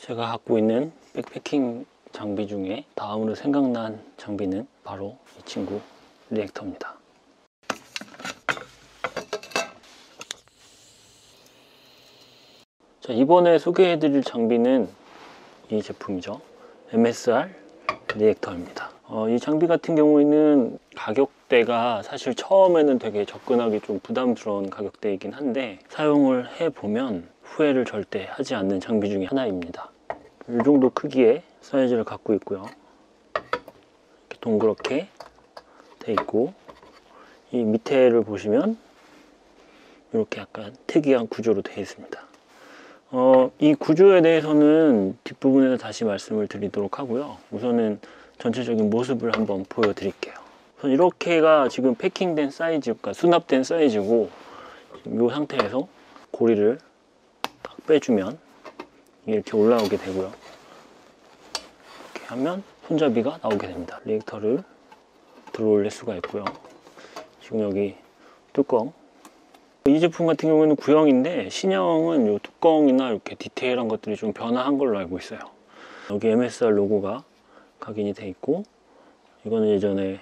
제가 갖고 있는 백패킹 장비 중에 다음으로 생각난 장비는 바로 이 친구 리액터입니다. 자, 이번에 소개해드릴 장비는 이 제품이죠. MSR 리액터입니다. 이 장비 같은 경우에는 가격대가 사실 처음에는 되게 접근하기 좀 부담스러운 가격대이긴 한데 사용을 해보면 후회를 절대 하지 않는 장비 중에 하나입니다. 이 정도 크기의 사이즈를 갖고 있고요. 이렇게 동그랗게 돼 있고, 이 밑에를 보시면 이렇게 약간 특이한 구조로 되어 있습니다. 이 구조에 대해서는 뒷부분에서 다시 말씀을 드리도록 하고요. 우선은 전체적인 모습을 한번 보여드릴게요. 우선 이렇게가 지금 패킹된 사이즈, 그러니까 수납된 사이즈고, 이 상태에서 고리를 딱 빼주면 이렇게 올라오게 되고요. 이렇게 하면 손잡이가 나오게 됩니다. 리액터를 들어 올릴 수가 있고요. 지금 여기 뚜껑, 이 제품 같은 경우에는 구형인데 신형은 이 뚜껑이나 이렇게 디테일한 것들이 좀 변화한 걸로 알고 있어요. 여기 MSR 로고가 각인이 돼 있고, 이거는 예전에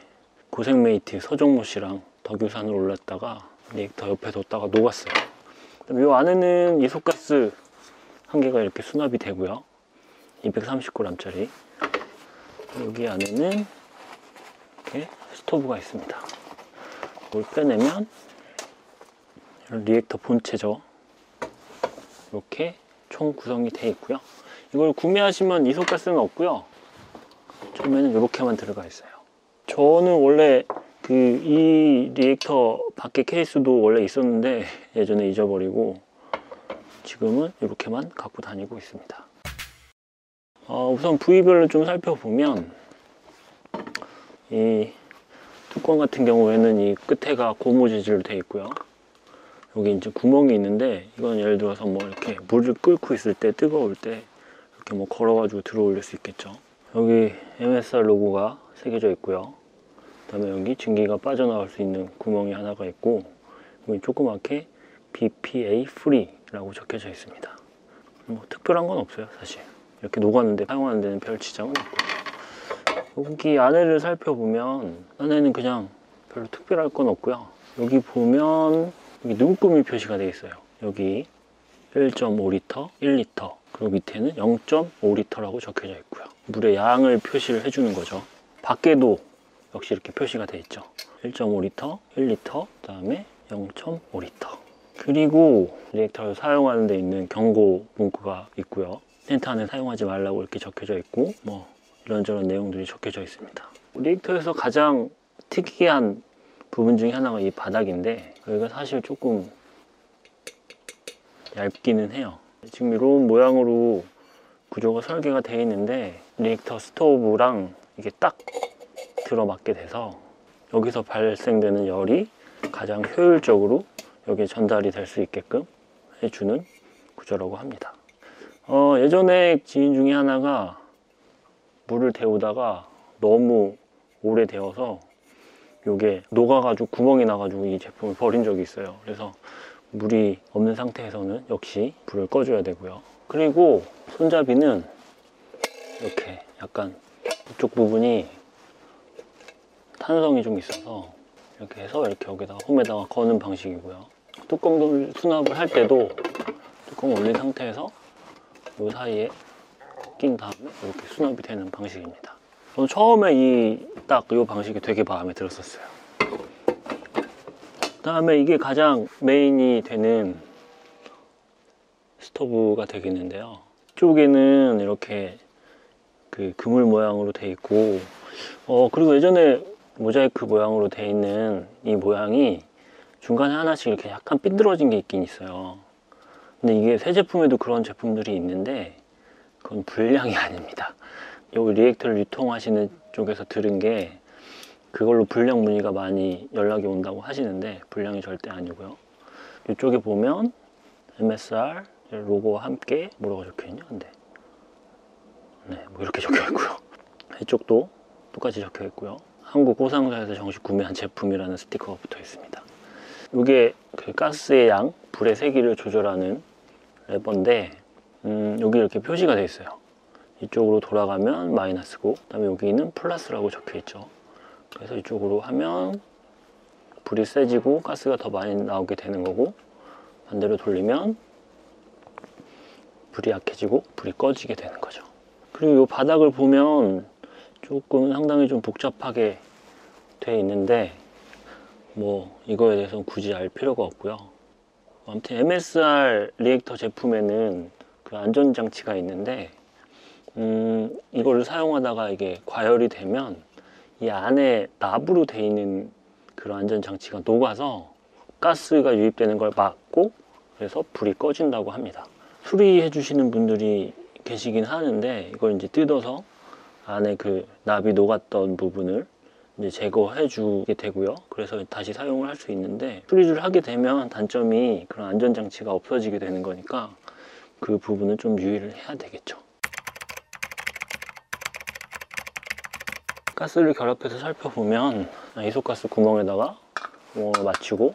고생메이트 서정모 씨랑 덕유산을 올랐다가 리액터 옆에 뒀다가 녹았어요. 이 안에는 이소가스 한 개가 이렇게 수납이 되고요. 230g짜리. 여기 안에는 이렇게 스토브가 있습니다. 이걸 빼내면 리액터 본체죠. 이렇게 총 구성이 되어 있고요. 이걸 구매하시면 이소가스는 없고요. 처음에는 이렇게만 들어가 있어요. 저는 원래 이 리액터 밖에 케이스도 원래 있었는데 예전에 잊어버리고 지금은 이렇게만 갖고 다니고 있습니다. 우선 부위별로 좀 살펴보면 이 뚜껑 같은 경우에는 이 끝에가 고무 재질로 되어 있고요. 여기 이제 구멍이 있는데, 이건 예를 들어서 뭐 이렇게 물을 끓고 있을 때, 뜨거울 때 이렇게 뭐 걸어가지고 들어 올릴 수 있겠죠. 여기 MSR 로고가 새겨져 있고요. 그 다음에 여기 증기가 빠져나올 수 있는 구멍이 하나가 있고, 여기 조그맣게 BPA Free 라고 적혀져 있습니다. 뭐 특별한 건 없어요, 사실. 이렇게 녹았는데 사용하는 데는 별 지장은 없고, 여기 안에를 살펴보면 안에는 그냥 별로 특별할 건 없고요. 여기 보면 여기 눈금이 표시가 되어 있어요. 여기 1.5리터, 1리터, 그리고 밑에는 0.5리터라고 적혀져 있고요. 물의 양을 표시를 해주는 거죠. 밖에도 역시 이렇게 표시가 되어 있죠. 1.5리터, 1리터, 그 다음에 0.5리터. 그리고 리액터를 사용하는 데 있는 경고 문구가 있고요. 텐트 안에 사용하지 말라고 이렇게 적혀져 있고, 뭐 이런저런 내용들이 적혀져 있습니다. 리액터에서 가장 특이한 부분 중에 하나가 이 바닥인데, 여기가 사실 조금 얇기는 해요. 지금 이런 모양으로 구조가 설계가 되어 있는데, 리액터 스토브랑 이게 딱 들어맞게 돼서 여기서 발생되는 열이 가장 효율적으로 여기에 전달이 될 수 있게끔 해주는 구조라고 합니다. 예전에 지인 중에 하나가 물을 데우다가 너무 오래 데워서 이게 녹아가지고 구멍이 나가지고 이 제품을 버린 적이 있어요. 그래서 물이 없는 상태에서는 역시 불을 꺼줘야 되고요. 그리고 손잡이는 이렇게 약간 이쪽 부분이 탄성이 좀 있어서 이렇게 해서 이렇게 여기다가 홈에다가 거는 방식이고요. 뚜껑을 수납을 할 때도 뚜껑 올린 상태에서 이 사이에 낀 다음에 이렇게 수납이 되는 방식입니다. 저는 처음에 딱 이 방식이 되게 마음에 들었었어요. 그 다음에 이게 가장 메인이 되는 스토브가 되겠는데요. 이쪽에는 이렇게 그물 모양으로 되어 있고, 그리고 예전에 모자이크 모양으로 되어 있는 이 모양이 중간에 하나씩 이렇게 약간 삐뚤어진 게 있긴 있어요. 근데 이게 새 제품에도 그런 제품들이 있는데 그건 불량이 아닙니다. 여기 리액터를 유통하시는 쪽에서 들은 게 그걸로 불량 문의가 많이 연락이 온다고 하시는데 불량이 절대 아니고요. 이쪽에 보면 MSR 로고와 함께 뭐라고 적혀있냐, 근데 뭐 이렇게 적혀있고요. 이쪽도 똑같이 적혀있고요. 한국 호상사에서 정식 구매한 제품이라는 스티커가 붙어 있습니다. 이게 가스의 양, 불의 세기를 조절하는 레버인데 여기 이렇게 표시가 되어 있어요. 이쪽으로 돌아가면 마이너스고, 그 다음에 여기는 플러스라고 적혀 있죠. 그래서 이쪽으로 하면 불이 세지고 가스가 더 많이 나오게 되는 거고, 반대로 돌리면 불이 약해지고 불이 꺼지게 되는 거죠. 그리고 이 바닥을 보면 조금 상당히 좀 복잡하게 돼 있는데, 뭐 이거에 대해서는 굳이 알 필요가 없고요. 아무튼 MSR 리액터 제품에는 그 안전장치가 있는데, 이거를 사용하다가 이게 과열이 되면 이 안에 납으로 돼 있는 그런 안전장치가 녹아서 가스가 유입되는 걸 막고, 그래서 불이 꺼진다고 합니다. 수리해 주시는 분들이 계시긴 하는데, 이걸 이제 뜯어서 안에 그 납이 녹았던 부분을 이제 제거해 주게 되고요. 그래서 다시 사용을 할 수 있는데, 수리를 하게 되면 단점이 그런 안전장치가 없어지게 되는 거니까 그 부분은 좀 유의를 해야 되겠죠. 가스를 결합해서 살펴보면 이소가스 구멍에다가 구멍을 맞추고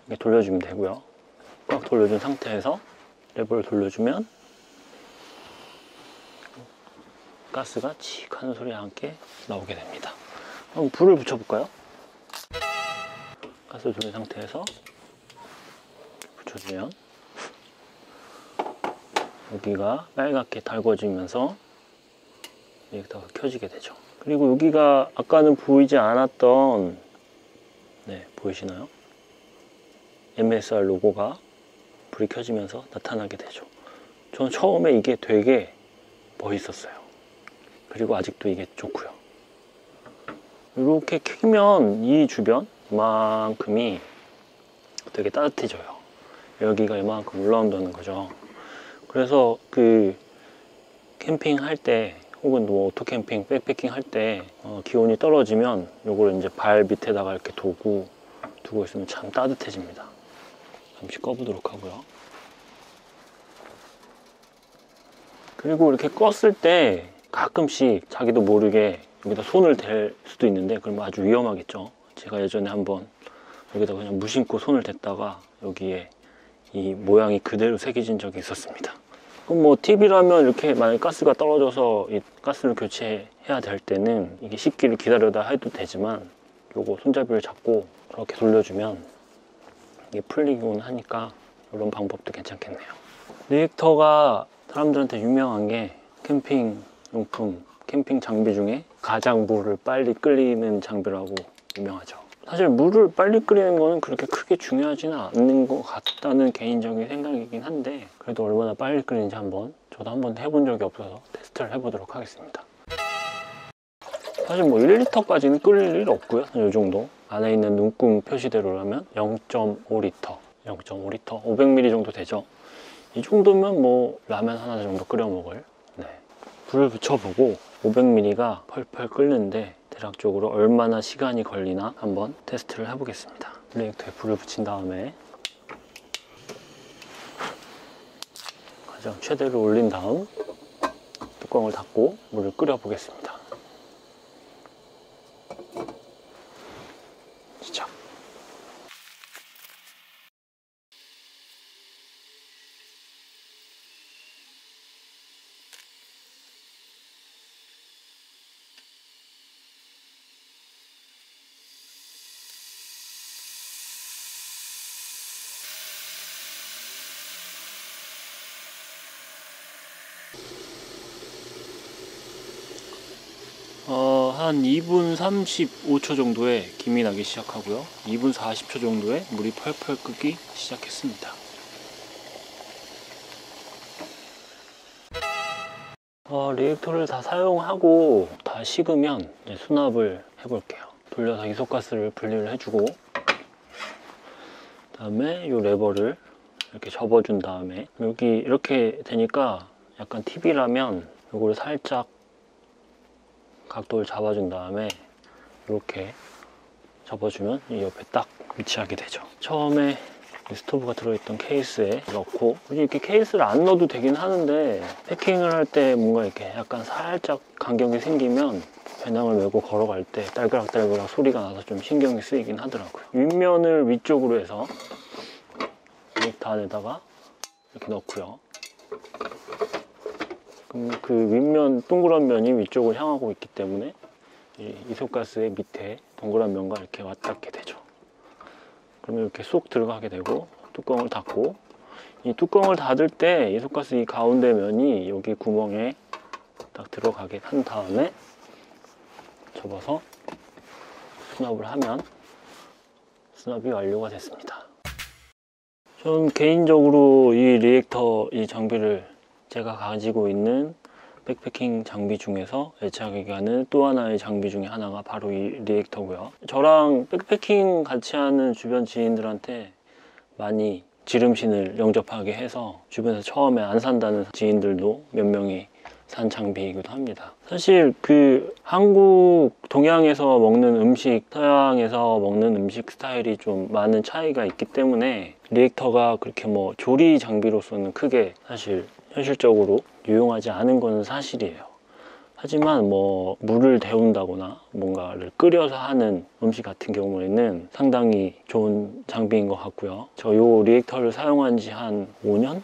이렇게 돌려주면 되고요. 꽉 돌려준 상태에서 레버를 돌려주면 가스가 칙 하는 소리와 함께 나오게 됩니다. 그럼 불을 붙여볼까요? 가스를 돌린 상태에서 붙여주면 여기가 빨갛게 달궈지면서 리액터가 켜지게 되죠. 그리고 여기가 아까는 보이지 않았던, 네, 보이시나요? MSR 로고가 불이 켜지면서 나타나게 되죠. 저는 처음에 이게 되게 멋있었어요. 그리고 아직도 이게 좋고요. 이렇게 켜면 이 주변 이만큼이 되게 따뜻해져요. 여기가 이만큼 올라온다는 거죠. 그래서 그 캠핑 할 때, 혹은 뭐 오토캠핑, 백패킹 할 때 기온이 떨어지면 요걸 이제 발 밑에다가 이렇게 두고 있으면 참 따뜻해집니다. 잠시 꺼보도록 하고요. 그리고 이렇게 껐을 때 가끔씩 자기도 모르게 여기다 손을 댈 수도 있는데, 그러면 아주 위험하겠죠. 제가 예전에 한번 여기다 그냥 무심코 손을 댔다가 여기에 이 모양이 그대로 새겨진 적이 있었습니다. 그럼 뭐 TV라면 이렇게 만약에 가스가 떨어져서 이 가스를 교체해야 될 때는 이게 식기를 기다려다 해도 되지만, 요거 손잡이를 잡고 그렇게 돌려주면 이게 풀리곤 하니까 이런 방법도 괜찮겠네요. 리액터가 사람들한테 유명한 게 캠핑 용품, 캠핑 장비 중에 가장 물을 빨리 끓이는 장비라고 유명하죠. 사실 물을 빨리 끓이는 거는 그렇게 크게 중요하지는 않는 것 같다는 개인적인 생각이긴 한데, 그래도 얼마나 빨리 끓이는지 저도 한번 해본 적이 없어서 테스트를 해보도록 하겠습니다. 사실 뭐 1리터까지는 끓일 일 없고요. 이 정도 안에 있는 눈금 표시대로라면 0.5리터 500ml 정도 되죠. 이 정도면 뭐 라면 하나 정도 끓여 먹을. 네. 불을 붙여보고 500ml가 펄펄 끓는데 대략적으로 얼마나 시간이 걸리나 한번 테스트를 해보겠습니다. 리액터에 불을 붙인 다음에 가장 최대로 올린 다음 뚜껑을 닫고 물을 끓여 보겠습니다. 시작. 한 2분 35초 정도에 김이 나기 시작하고요. 2분 40초 정도에 물이 펄펄 끓기 시작했습니다. 리액터를 다 사용하고 다 식으면 이제 수납을 해볼게요. 돌려서 이소가스를 분리를 해주고, 그 다음에 이 레버를 이렇게 접어준 다음에, 여기 이렇게 되니까 약간 TV라면 이거를 살짝 각도를 잡아준 다음에 이렇게 접어주면 이 옆에 딱 위치하게 되죠. 처음에 스토브가 들어있던 케이스에 넣고, 굳이 이렇게 케이스를 안 넣어도 되긴 하는데, 패킹을 할 때 뭔가 이렇게 약간 살짝 간격이 생기면 배낭을 메고 걸어갈 때 딸그락딸그락 소리가 나서 좀 신경이 쓰이긴 하더라고요. 윗면을 위쪽으로 해서 리액터 안에다가 이렇게 넣고요. 그럼 그 윗면 동그란 면이 위쪽을 향하고 있기 때문에 이 이소가스의 밑에 동그란 면과 이렇게 맞닿게 되죠. 그러면 이렇게 쏙 들어가게 되고 뚜껑을 닫고, 이 뚜껑을 닫을 때 이소가스 이 가운데 면이 여기 구멍에 딱 들어가게 한 다음에 접어서 수납을 하면 수납이 완료가 됐습니다. 전 개인적으로 이 리액터 이 장비를 제가 가지고 있는 백패킹 장비 중에서 애착이 가는 또 하나의 장비 중에 하나가 바로 이 리액터고요. 저랑 백패킹 같이 하는 주변 지인들한테 많이 지름신을 영접하게 해서 주변에서 처음에 안 산다는 지인들도 몇 명이 산 장비이기도 합니다. 사실 그 한국 동양에서 먹는 음식, 서양에서 먹는 음식 스타일이 좀 많은 차이가 있기 때문에 리액터가 그렇게 뭐 조리 장비로서는 크게 사실 현실적으로 유용하지 않은 건 사실이에요. 하지만 뭐 물을 데운다거나 뭔가를 끓여서 하는 음식 같은 경우에는 상당히 좋은 장비인 것 같고요. 저 요 리액터를 사용한 지 한 5년?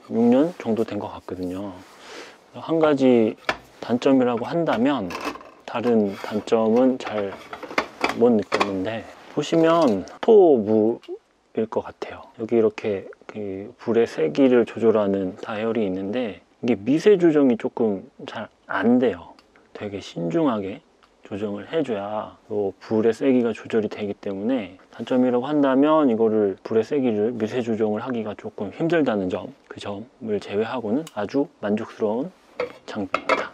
6년 정도 된 것 같거든요. 한 가지 단점이라고 한다면 다른 단점은 잘 못 느꼈는데, 보시면 토무일 것 같아요. 여기 이렇게 그 불의 세기를 조절하는 다이얼이 있는데 이게 미세 조정이 조금 잘 안 돼요. 되게 신중하게 조정을 해줘야 요 불의 세기가 조절이 되기 때문에 단점이라고 한다면 이거를 불의 세기를 미세 조정을 하기가 조금 힘들다는 점, 그 점을 제외하고는 아주 만족스러운 장비입니다.